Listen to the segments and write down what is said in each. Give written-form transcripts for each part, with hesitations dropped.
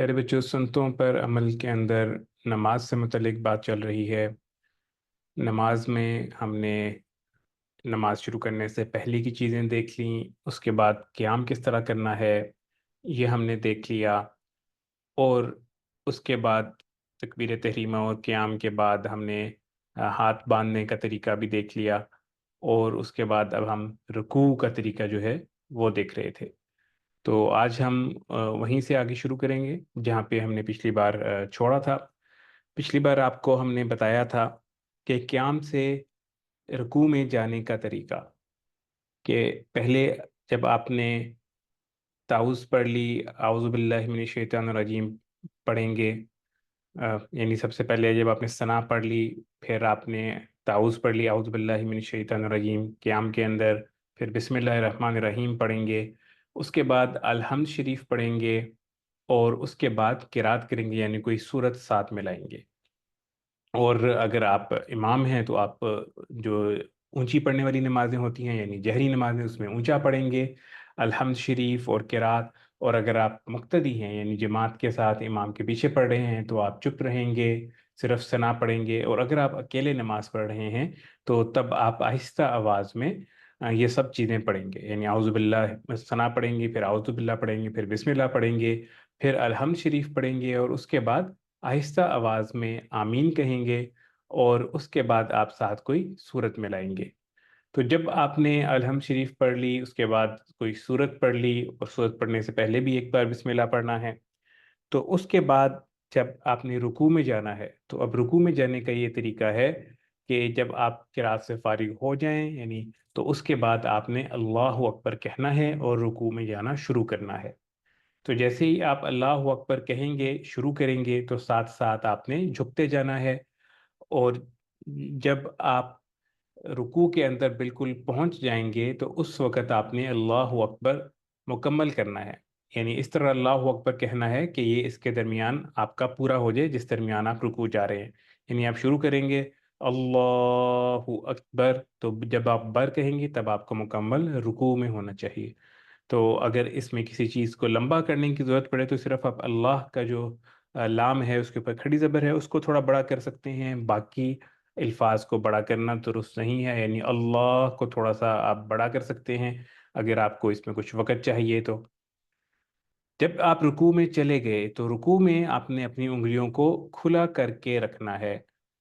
پیارے بچوں، سنتوں پر عمل کے اندر نماز سے متعلق بات چل رہی ہے۔ نماز میں ہم نے نماز شروع کرنے سے پہلے کی چیزیں دیکھ لیں، اس کے بعد قیام کس طرح کرنا ہے یہ ہم نے دیکھ لیا، اور اس کے بعد تکبیر تحریمہ اور قیام کے بعد ہم نے ہاتھ باندھنے کا طریقہ بھی دیکھ لیا، اور اس کے بعد اب ہم رکوع کا طریقہ جو ہے وہ دیکھ رہے تھے۔ تو آج ہم وہیں سے آگے شروع کریں گے جہاں پہ ہم نے پچھلی بار چھوڑا تھا۔ پچھلی بار آپ کو ہم نے بتایا تھا کہ قیام سے رکوع میں جانے کا طریقہ، کہ پہلے جب آپ نے تعوذ پڑھ لی، اعوذ باللہ من الشیطان الرجیم پڑھیں گے، یعنی سب سے پہلے جب آپ نے ثنا پڑھ لی، پھر آپ نے تعوذ پڑھ لی اعوذ باللہ من الشیطان الرجیم قیام کے اندر، پھر بسم اللہ الرحمن الرحیم پڑھیں گے، اس کے بعد الحمد شریف پڑھیں گے، اور اس کے بعد قرات کریں گے، یعنی کوئی سورت ساتھ ملائیں گے۔ اور اگر آپ امام ہیں تو آپ جو اونچی پڑھنے والی نمازیں ہوتی ہیں، یعنی جہری نمازیں، اس میں اونچا پڑھیں گے الحمد شریف اور قرات۔ اور اگر آپ مقتدی ہیں، یعنی جماعت کے ساتھ امام کے پیچھے پڑھ رہے ہیں، تو آپ چپ رہیں گے، صرف ثنا پڑھیں گے۔ اور اگر آپ اکیلے نماز پڑھ رہے ہیں تو تب آپ آہستہ آواز میں یہ سب چیزیں پڑھیں گے، یعنی اعوذ باللہ ثنا پڑھیں گے، پھر اعوذ باللہ پڑھیں گے، پھر بسم اللہ پڑھیں گے، پھر الحمد شریف پڑھیں گے، اور اس کے بعد آہستہ آواز میں آمین کہیں گے، اور اس کے بعد آپ ساتھ کوئی صورت ملائیں گے۔ تو جب آپ نے الحمد شریف پڑھ لی، اس کے بعد کوئی صورت پڑھ لی، اور صورت پڑھنے سے پہلے بھی ایک بار بسم اللہ پڑھنا ہے، تو اس کے بعد جب آپ نے رکوع میں جانا ہے، تو اب رکوع میں جانے کا یہ طریقہ ہے کہ جب آپ قرات سے فارغ ہو جائیں، یعنی تو اس کے بعد آپ نے اللہ اکبر کہنا ہے اور رکوع میں جانا شروع کرنا ہے۔ تو جیسے ہی آپ اللہ اکبر کہیں گے، شروع کریں گے، تو ساتھ ساتھ آپ نے جھکتے جانا ہے، اور جب آپ رکوع کے اندر بالکل پہنچ جائیں گے تو اس وقت آپ نے اللہ اکبر مکمل کرنا ہے، یعنی اس طرح اللہ اکبر کہنا ہے کہ یہ اس کے درمیان آپ کا پورا ہو جائے جس درمیان آپ رکوع جا رہے ہیں۔ یعنی آپ شروع کریں گے اللہ اکبر، تو جب آپ بر کہیں گے تب آپ کو مکمل رکوع میں ہونا چاہیے۔ تو اگر اس میں کسی چیز کو لمبا کرنے کی ضرورت پڑے تو صرف آپ اللہ کا جو لام ہے اس کے اوپر کھڑی زبر ہے اس کو تھوڑا بڑا کر سکتے ہیں، باقی الفاظ کو بڑا کرنا درست نہیں ہے، یعنی اللہ کو تھوڑا سا آپ بڑا کر سکتے ہیں اگر آپ کو اس میں کچھ وقت چاہیے تو۔ جب آپ رکوع میں چلے گئے تو رکوع میں آپ نے اپنی انگلیوں کو کھلا کر کے رکھنا ہے۔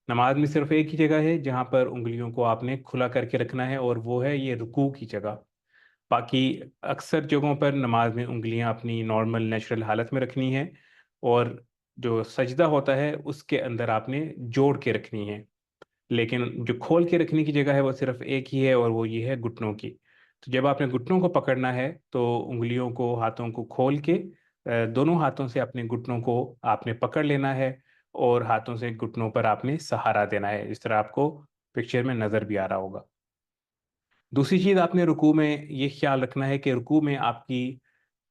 نماز میں صرف ایک ہی جگہ ہے جہاں پر انگلیوں کو آپ نے کھلا کر کے رکھنا ہے، اور وہ ہے یہ رکوع کی جگہ۔ باقی اکثر جگہوں پر نماز میں انگلیاں اپنی نارمل نیچرل حالت میں رکھنی ہے، اور جو سجدہ ہوتا ہے اس کے اندر آپ نے جوڑ کے رکھنی ہے، لیکن جو کھول کے رکھنے کی جگہ ہے وہ صرف ایک ہی ہے، اور وہ یہ ہے گھٹنوں کی۔ تو جب آپ نے گھٹنوں کو پکڑنا ہے تو انگلیوں کو، ہاتھوں کو کھول کے دونوں ہاتھوں سے اپنے گھٹنوں کو آپ نے پکڑ لینا ہے، اور ہاتھوں سے گھٹنوں پر آپ نے سہارا دینا ہے، اس طرح آپ کو پکچر میں نظر بھی آ رہا ہوگا۔ دوسری چیز آپ نے رکوع میں یہ خیال رکھنا ہے کہ رکوع میں آپ کی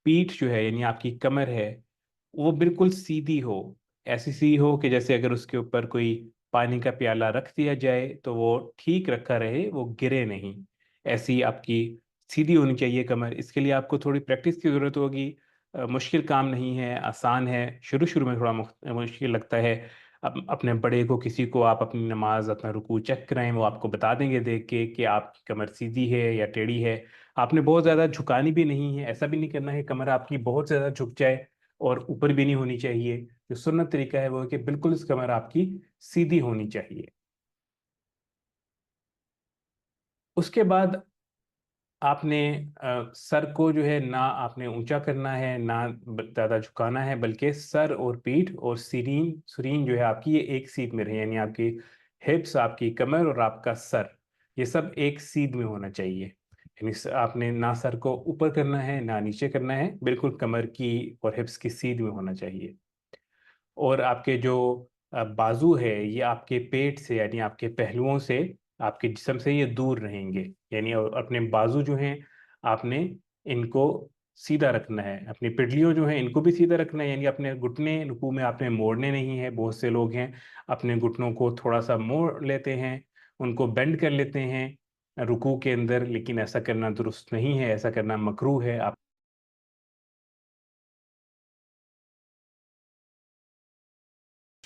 پیٹھ جو ہے، یعنی آپ کی کمر ہے، وہ بالکل سیدھی ہو، ایسی سی ہو کہ جیسے اگر اس کے اوپر کوئی پانی کا پیالہ رکھ دیا جائے تو وہ ٹھیک رکھا رہے، وہ گرے نہیں، ایسی آپ کی سیدھی ہونی چاہیے کمر۔ اس کے لیے آپ کو تھوڑی پریکٹس کی ضرورت ہوگی، مشکل کام نہیں ہے، آسان ہے، شروع شروع میں تھوڑا مشکل لگتا ہے۔ اپنے بڑے کو، کسی کو آپ اپنی نماز، اپنا رکوع چیک کرائیں، وہ آپ کو بتا دیں گے دیکھ کے کہ آپ کی کمر سیدھی ہے یا ٹیڑھی ہے۔ آپ نے بہت زیادہ جھکانی بھی نہیں ہے، ایسا بھی نہیں کرنا ہے کمر آپ کی بہت زیادہ جھک جائے اور اوپر بھی نہیں ہونی چاہیے۔ جو سنت طریقہ ہے وہ ہے کہ بالکل اس کمر آپ کی سیدھی ہونی چاہیے۔ اس کے بعد آپ نے سر کو جو ہے نہ آپ نے اونچا کرنا ہے، نہ زیادہ جھکانا ہے، بلکہ سر اور پیٹھ اور سرین جو ہے آپ کی یہ ایک سیدھ میں رہے، یعنی آپ کی ہپس، آپ کی کمر اور آپ کا سر، یہ سب ایک سیدھ میں ہونا چاہیے۔ یعنی آپ نے نہ سر کو اوپر کرنا ہے نہ نیچے کرنا ہے، بالکل کمر کی اور ہپس کی سیدھ میں ہونا چاہیے۔ اور آپ کے جو بازو ہے یہ آپ کے پیٹ سے، یعنی آپ کے پہلوؤں سے، آپ کے جسم سے یہ دور رہیں گے، یعنی اپنے بازو جو ہیں آپ نے ان کو سیدھا رکھنا ہے، اپنی پڈلیوں جو ہیں ان کو بھی سیدھا رکھنا ہے، یعنی اپنے گھٹنے رکوع میں آپ نے موڑنے نہیں ہیں۔ بہت سے لوگ ہیں اپنے گھٹنوں کو تھوڑا سا موڑ لیتے ہیں، ان کو بینڈ کر لیتے ہیں رکوع کے اندر، لیکن ایسا کرنا درست نہیں ہے، ایسا کرنا مکروہ ہے۔ آپ